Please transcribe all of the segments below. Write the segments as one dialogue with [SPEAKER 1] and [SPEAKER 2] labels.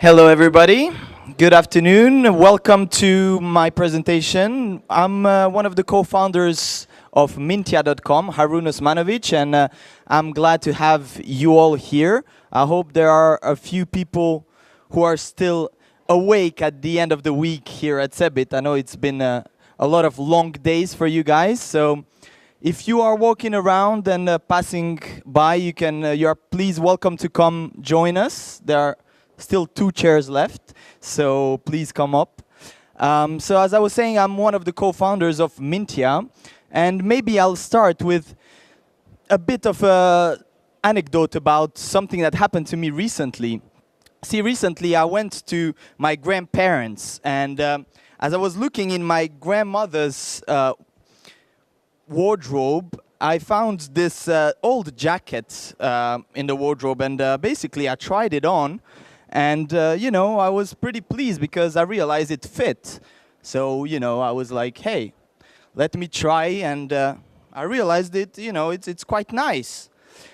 [SPEAKER 1] Hello, everybody. Good afternoon. Welcome to my presentation. I'm one of the co-founders of Mintia.com, Harun Osmanovic, and I'm glad to have you all here. I hope there are a few people who are still awake at the end of the week here at CeBIT. I know it's been a lot of long days for you guys, so if you are walking around and passing by, you are please welcome to come join us. There are still 2 chairs left, so please come up. So as I was saying, I'm one of the co-founders of Mintia, and maybe I'll start with a bit of an anecdote about something that happened to me recently. See, recently I went to my grandparents, and as I was looking in my grandmother's wardrobe, I found this old jacket in the wardrobe, and basically I tried it on. And, I was pretty pleased because I realized it fit. So, I was like, hey, let me try. And I realized it's quite nice.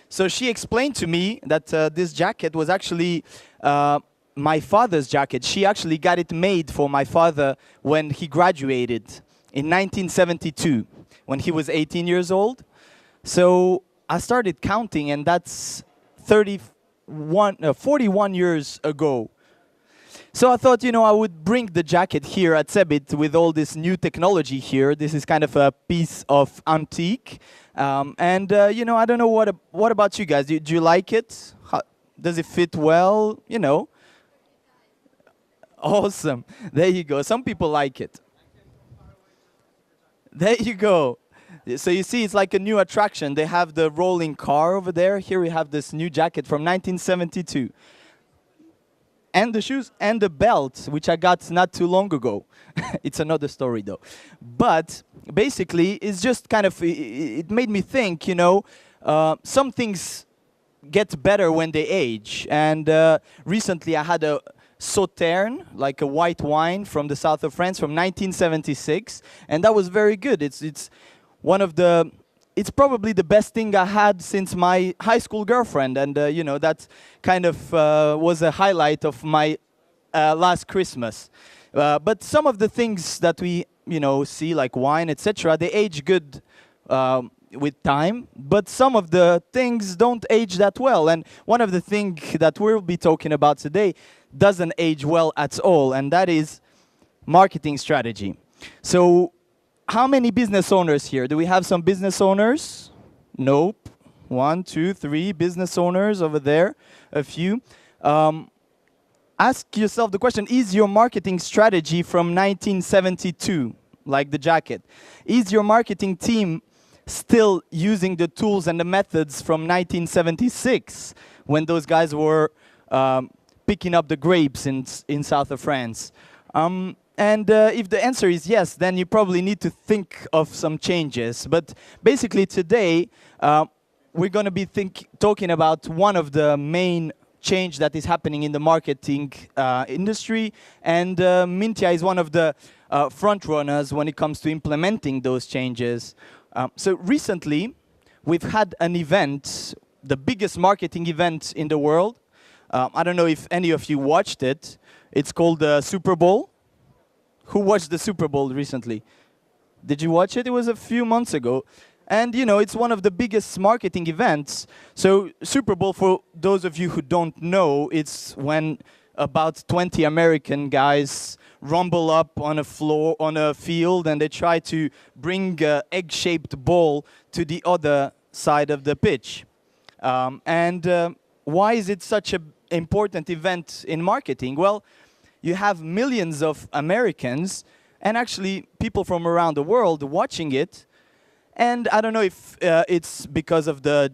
[SPEAKER 1] So she explained to me that this jacket was actually my father's jacket. She actually got it made for my father when he graduated in 1972, when he was 18 years old. So I started counting, and that's 41 years ago. So I thought, I would bring the jacket here at CeBIT with all this new technology here. This is kind of a piece of antique. I don't know, what about you guys? Do you like it? Does it fit well? Awesome. There you go. Some people like it. There you go. So you see, it's like a new attraction. They have the rolling car over there. Here we have this new jacket from 1972. And the shoes and the belt, which I got not too long ago. It's another story, though. But basically, it's just kind of, it made me think, some things get better when they age. And recently I had a Sauterne, like a white wine from the south of France from 1976. And that was very good. It's probably the best thing I had since my high school girlfriend, and that kind of was a highlight of my last Christmas. But some of the things that we see, like wine, etc., they age good with time, but some of the things don't age that well. And one of the things that we'll be talking about today doesn't age well at all, and that is marketing strategy. So how many business owners here? Do we have some business owners? Nope. 1, 2, 3 business owners over there. A few. Ask yourself the question, is your marketing strategy from 1972, like the jacket? Is your marketing team still using the tools and the methods from 1976, when those guys were picking up the grapes in south of France? And if the answer is yes, then you probably need to think of some changes. But basically today, we're going to be talking about one of the main change that is happening in the marketing industry. And Mintia is one of the front runners when it comes to implementing those changes. So recently, we've had an event, the biggest marketing event in the world. I don't know if any of you watched it. It's called the Super Bowl. Who watched the Super Bowl recently? Did you watch it? It was a few months ago. And, it's one of the biggest marketing events. So Super Bowl, for those of you who don't know, it's when about 20 American guys rumble up on a field, and they try to bring an egg-shaped ball to the other side of the pitch. Why is it such an important event in marketing? Well, you have millions of Americans and actually people from around the world watching it. And I don't know if it's because of the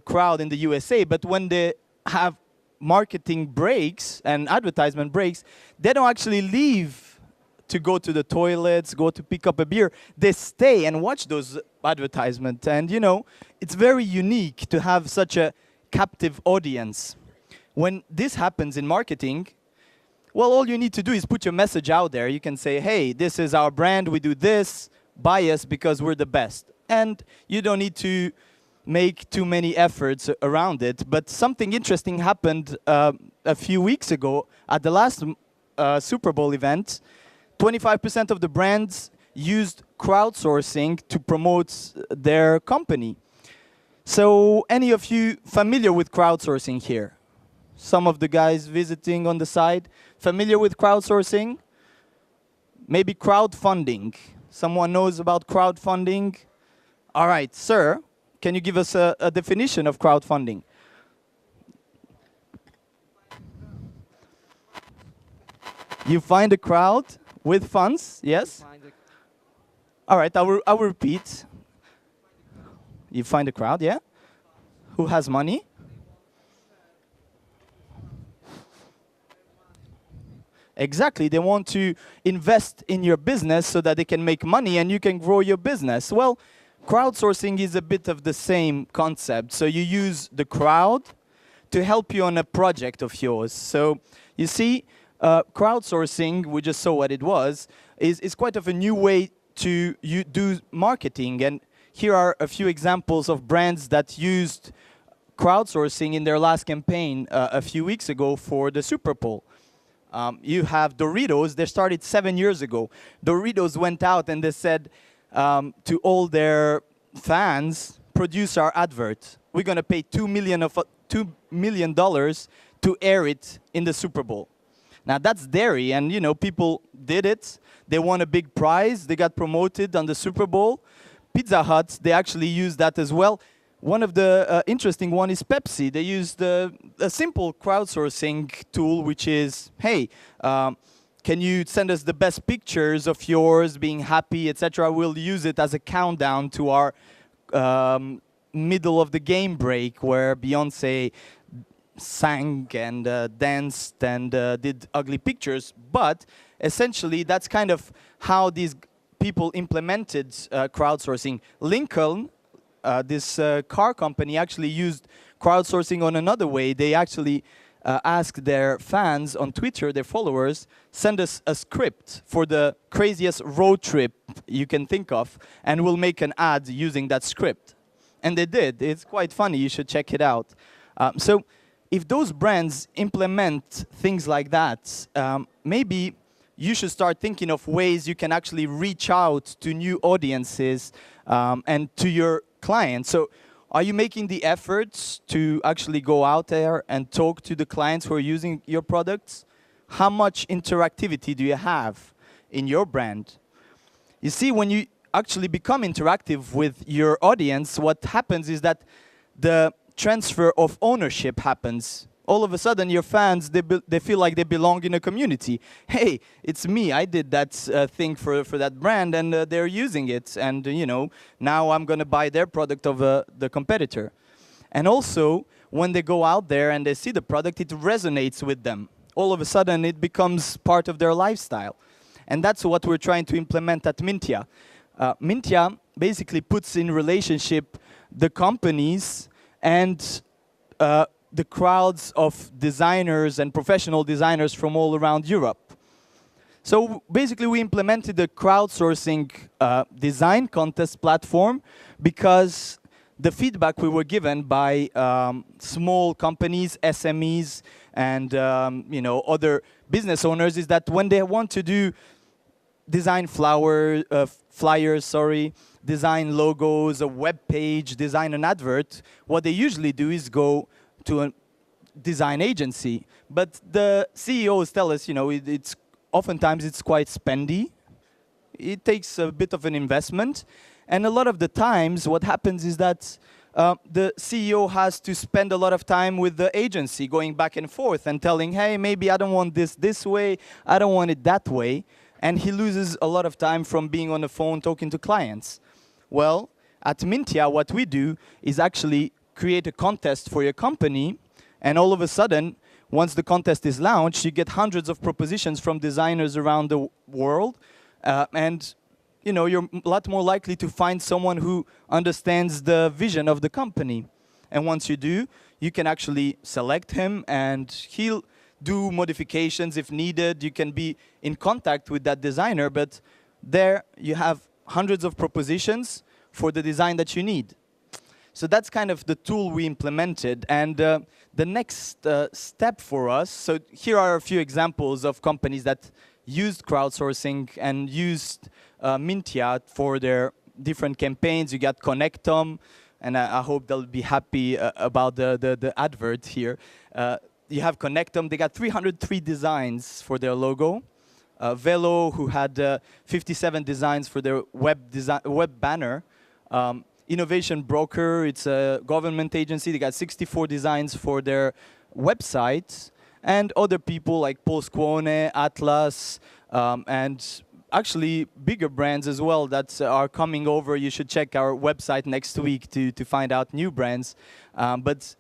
[SPEAKER 1] crowd in the USA, but when they have marketing breaks and advertisement breaks, they don't actually leave to go to the toilets, go to pick up a beer. They stay and watch those advertisements. And, it's very unique to have such a captive audience. When this happens in marketing, well, all you need to do is put your message out there. You can say, hey, this is our brand, we do this, buy us because we're the best. And you don't need to make too many efforts around it. But something interesting happened a few weeks ago at the last Super Bowl event, 25% of the brands used crowdsourcing to promote their company. So any of you familiar with crowdsourcing here? Some of the guys visiting on the side, familiar with crowdsourcing? Maybe crowdfunding. Someone knows about crowdfunding? All right, sir, can you give us a definition of crowdfunding? You find a crowd with funds, yes? All right, I will repeat. You find a crowd, yeah? Who has money? Exactly, they want to invest in your business so that they can make money and you can grow your business. Well, crowdsourcing is a bit of the same concept. So you use the crowd to help you on a project of yours. So you see, crowdsourcing, we just saw what it was, is quite of a new way to do marketing. And here are a few examples of brands that used crowdsourcing in their last campaign a few weeks ago for the Super Bowl. You have Doritos. They started 7 years ago. Doritos went out and they said to all their fans, produce our advert. We're going to pay $2 million to air it in the Super Bowl. Now, that's dairy, and, you know, people did it. They won a big prize. They got promoted on the Super Bowl. Pizza Hut, they actually used that as well. One of the interesting one is Pepsi. They used a simple crowdsourcing tool, which is, hey, can you send us the best pictures of yours, being happy, etc. We'll use it as a countdown to our middle of the game break, where Beyonce sang and danced and did ugly pictures. But essentially, that's kind of how these people implemented crowdsourcing. Lincoln, this car company, actually used crowdsourcing on another way. They actually asked their fans on Twitter, their followers, send us a script for the craziest road trip you can think of, and we'll make an ad using that script. And they did. It's quite funny. You should check it out. So if those brands implement things like that, maybe you should start thinking of ways you can actually reach out to new audiences and to your clients. So are you making the efforts to actually go out there and talk to the clients who are using your products? How much interactivity do you have in your brand? You see, when you actually become interactive with your audience, what happens is that the transfer of ownership happens. All of a sudden, your fans, they feel like they belong in a community. Hey, it's me. I did that thing for that brand, and they're using it. And, you know, now I'm going to buy their product of the competitor. And also, when they go out there and they see the product, it resonates with them. All of a sudden, it becomes part of their lifestyle. And that's what we're trying to implement at Mintia. Mintia basically puts in relationship the companies and the crowds of designers and professional designers from all around Europe. So basically, we implemented a crowdsourcing design contest platform because the feedback we were given by small companies, SMEs, and you know, other business owners is that when they want to do design flyers, design logos, a web page, design an advert, what they usually do is go to a design agency. But the CEOs tell us, you know, oftentimes it's quite spendy. It takes a bit of an investment. And a lot of the times what happens is that the CEO has to spend a lot of time with the agency, going back and forth and telling, hey, maybe I don't want this way, I don't want it that way. And he loses a lot of time from being on the phone talking to clients. Well, at Mintia, what we do is actually create a contest for your company, and all of a sudden, once the contest is launched, you get hundreds of propositions from designers around the world, and you know, you're a lot more likely to find someone who understands the vision of the company. And once you do, you can actually select him, and he'll do modifications if needed. You can be in contact with that designer, but there you have hundreds of propositions for the design that you need. So that's kind of the tool we implemented. And the next step for us, so here are a few examples of companies that used crowdsourcing and used Mintia for their different campaigns. You got Connectom, and I hope they'll be happy about the advert here. You have Connectom, they got 303 designs for their logo. Velo, who had 57 designs for their web banner. Innovation Broker, it's a government agency, they got 64 designs for their website. And other people like Polsquone, Atlas, and actually bigger brands as well that are coming over. You should check our website next week to find out new brands. But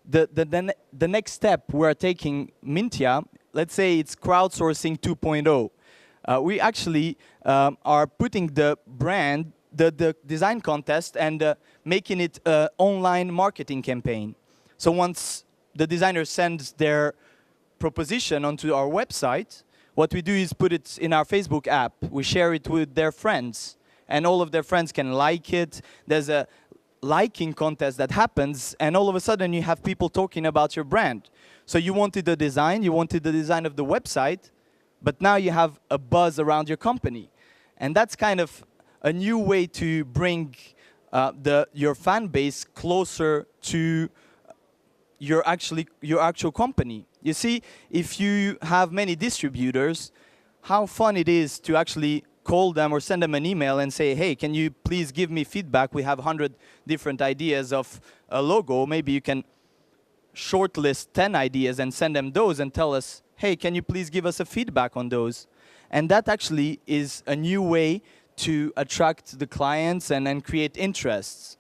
[SPEAKER 1] the next step we're taking Mintia, let's say it's crowdsourcing 2.0. We actually are putting the brand, the design contest, and making it an online marketing campaign. So once the designer sends their proposition onto our website, what we do is put it in our Facebook app. We share it with their friends, and all of their friends can like it. There's a liking contest that happens, and all of a sudden you have people talking about your brand. So you wanted the design of the website, but now you have a buzz around your company. And that's kind of a new way to bring your fan base closer to your actual company. You see, if you have many distributors, how fun it is to actually call them or send them an email and say, hey, can you please give me feedback? We have 100 different ideas of a logo. Maybe you can shortlist 10 ideas and send them those and tell us, hey, can you please give us a feedback on those? And that actually is a new way to attract the clients and create interests.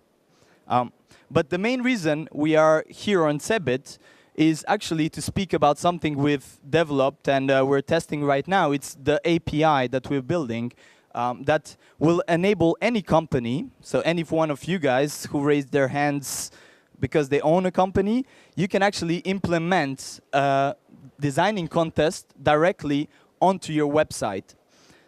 [SPEAKER 1] But the main reason we are here on CeBIT is actually to speak about something we've developed and we're testing right now. It's the API that we're building that will enable any company, so any one of you guys who raised their hands because they own a company, you can actually implement a designing contest directly onto your website.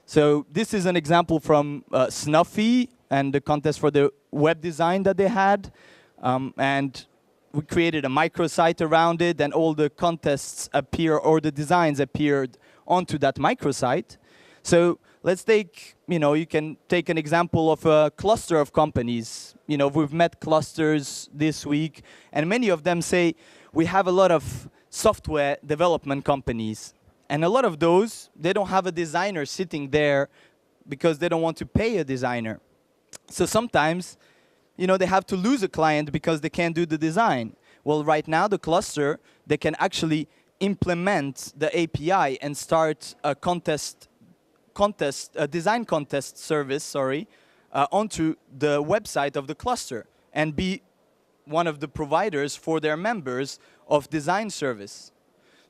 [SPEAKER 1] So this is an example from Snuffy and the contest for the web design that they had. And we created a microsite around it, and all the contests appear, or the designs appeared onto that microsite. So let's take, you can take an example of a cluster of companies. We've met clusters this week, and many of them say, we have a lot of software development companies. And a lot of those, they don't have a designer sitting there because they don't want to pay a designer. So sometimes, they have to lose a client because they can't do the design. Well, right now, the cluster, they can actually implement the API and start a design contest service, onto the website of the cluster and be one of the providers for their members of design service.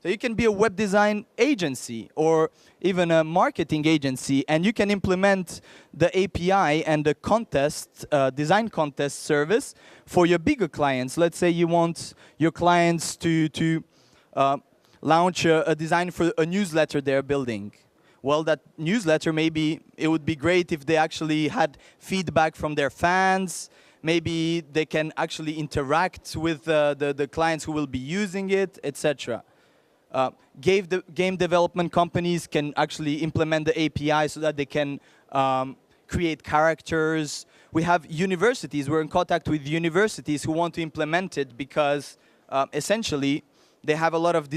[SPEAKER 1] So you can be a web design agency or even a marketing agency, and you can implement the API and the contest, design contest service for your bigger clients. Let's say you want your clients to launch a design for a newsletter they're building. Well, that newsletter, maybe it would be great if they actually had feedback from their fans. Maybe they can actually interact with the clients who will be using it, etc. Game development companies can actually implement the API so that they can create characters. We have universities. We're in contact with universities who want to implement it because essentially they have a lot of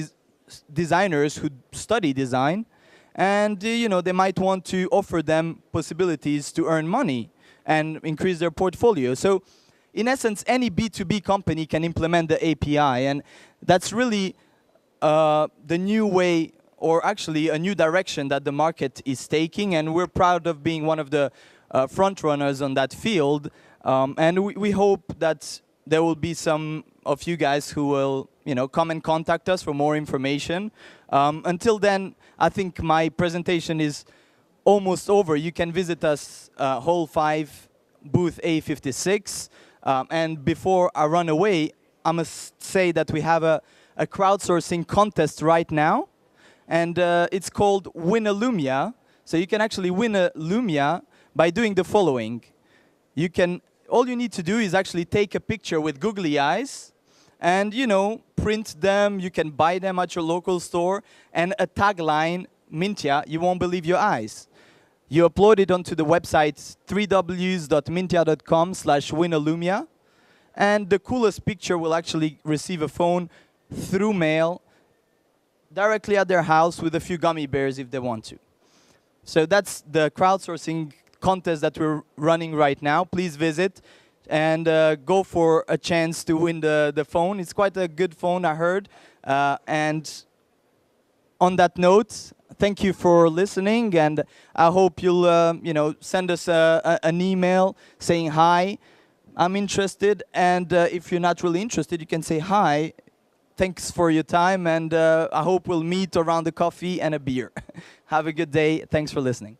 [SPEAKER 1] designers who study design, and they might want to offer them possibilities to earn money and increase their portfolio. So in essence, any B2B company can implement the API, and that's really the new way, or actually a new direction that the market is taking, and we're proud of being one of the front runners on that field. And we hope that there will be some of you guys who will, come and contact us for more information. Until then, I think my presentation is almost over. You can visit us Hall 5, booth A56. And before I run away, I must say that we have a crowdsourcing contest right now, and it's called Win a Lumia. So you can actually win a Lumia by doing the following. You can all you need to do is actually take a picture with googly eyes and, you know, print them. You can buy them at your local store. And a tagline, Mintia, you won't believe your eyes. You upload it onto the website www.mintia.com/winalumia. And the coolest picture will actually receive a phone through mail directly at their house with a few gummy bears if they want to. So that's the crowdsourcing contest that we're running right now. Please visit and go for a chance to win the phone. It's quite a good phone, I heard. And on that note, thank you for listening, and I hope you'll you know, send us an email saying hi, I'm interested, and if you're not really interested, you can say hi. Thanks for your time, and I hope we'll meet around the coffee and a beer. Have a good day. Thanks for listening.